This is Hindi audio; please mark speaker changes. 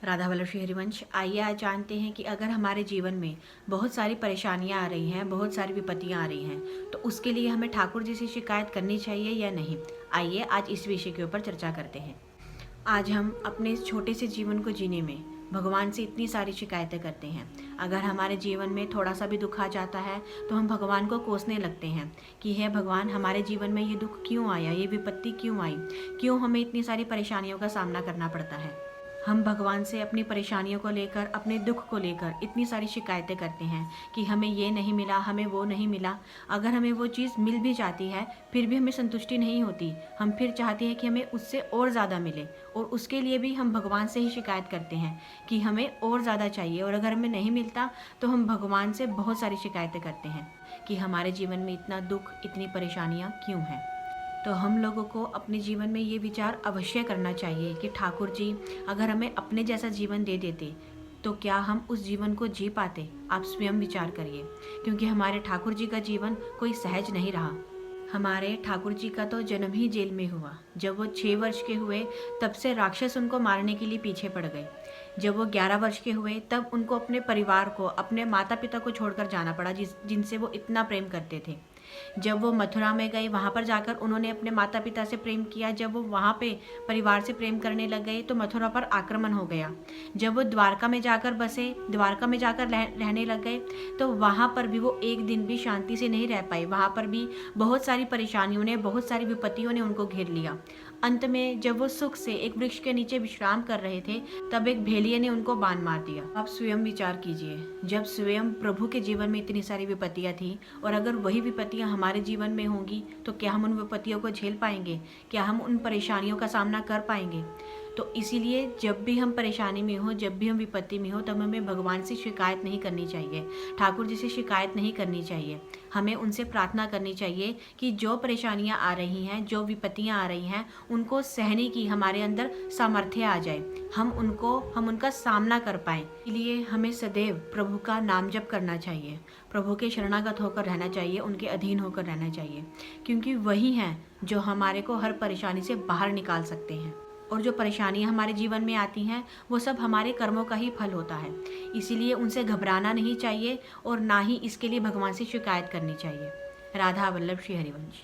Speaker 1: राधा वल्लभ श्री हरिवंश। आइए आज जानते हैं कि अगर हमारे जीवन में बहुत सारी परेशानियां आ रही हैं, बहुत सारी विपत्तियां आ रही हैं, तो उसके लिए हमें ठाकुर जी से शिकायत करनी चाहिए या नहीं। आइए आज इस विषय के ऊपर चर्चा करते हैं। आज हम अपने इस छोटे से जीवन को जीने में भगवान से इतनी सारी शिकायतें करते हैं। अगर हमारे जीवन में थोड़ा सा भी दुख आ जाता है तो हम भगवान को कोसने लगते हैं कि हे भगवान, हमारे जीवन में ये दुख क्यों आया, ये विपत्ति क्यों आई, क्यों हमें इतनी सारी परेशानियों का सामना करना पड़ता है। हम भगवान से अपनी परेशानियों को लेकर, अपने दुख को लेकर इतनी सारी शिकायतें करते हैं कि हमें ये नहीं मिला, हमें वो नहीं मिला। अगर हमें वो चीज़ मिल भी जाती है फिर भी हमें संतुष्टि नहीं होती। हम फिर चाहते हैं कि हमें उससे और ज़्यादा मिले, और उसके लिए भी हम भगवान से ही शिकायत करते हैं कि हमें और ज़्यादा चाहिए। और अगर हमें नहीं मिलता तो हम भगवान से बहुत सारी शिकायतें करते हैं कि हमारे जीवन में इतना दुख, इतनी परेशानियाँ क्यों हैं। तो हम लोगों को अपने जीवन में ये विचार अवश्य करना चाहिए कि ठाकुर जी अगर हमें अपने जैसा जीवन दे देते तो क्या हम उस जीवन को जी पाते। आप स्वयं विचार करिए, क्योंकि हमारे ठाकुर जी का जीवन कोई सहज नहीं रहा। हमारे ठाकुर जी का तो जन्म ही जेल में हुआ। जब वो 6 वर्ष के हुए तब से राक्षस उनको मारने के लिए पीछे पड़ गए। जब वो 11 वर्ष के हुए तब उनको अपने परिवार को, अपने माता पिता को छोड़कर जाना पड़ा, जिनसे वो इतना प्रेम करते थे। जब वो मथुरा में गए, वहाँ पर जाकर उन्होंने अपने माता पिता से प्रेम किया। जब वो वहाँ पे परिवार से प्रेम करने लग गए तो मथुरा पर आक्रमण हो गया। जब वो द्वारका में जाकर बसे, द्वारका में जाकर रहने लग गए तो वहाँ पर भी वो एक दिन भी शांति से नहीं रह पाए। वहाँ पर भी बहुत सारी परेशानियों ने, बहुत सारी विपत्तियों ने उनको घेर लिया। अंत में जब वो सुख से एक वृक्ष के नीचे विश्राम कर रहे थे तब एक भेड़िए ने उनको बाण मार दिया। आप स्वयं विचार कीजिए, जब स्वयं प्रभु के जीवन में इतनी सारी विपत्तियां थी और अगर वही विपत्तियां हमारे जीवन में होंगी तो क्या हम उन विपत्तियों को झेल पाएंगे, क्या हम उन परेशानियों का सामना कर पाएंगे। तो इसीलिए जब भी हम परेशानी में हो, जब भी हम विपत्ति में हो, तब हमें भगवान से शिकायत नहीं करनी चाहिए, ठाकुर जी से शिकायत नहीं करनी चाहिए। हमें उनसे प्रार्थना करनी चाहिए कि जो परेशानियां आ रही हैं, जो विपत्तियां आ रही हैं, उनको सहने की हमारे अंदर सामर्थ्य आ जाए, हम उनका सामना कर पाएं। इसलिए हमें सदैव प्रभु का नाम जप करना चाहिए, प्रभु के शरणागत होकर रहना चाहिए, उनके अधीन होकर रहना चाहिए, क्योंकि वही हैं जो हमारे को हर परेशानी से बाहर निकाल सकते हैं। और जो परेशानियां हमारे जीवन में आती हैं वो सब हमारे कर्मों का ही फल होता है। इसीलिए उनसे घबराना नहीं चाहिए और ना ही इसके लिए भगवान से शिकायत करनी चाहिए। राधा वल्लभ श्री हरिवंश।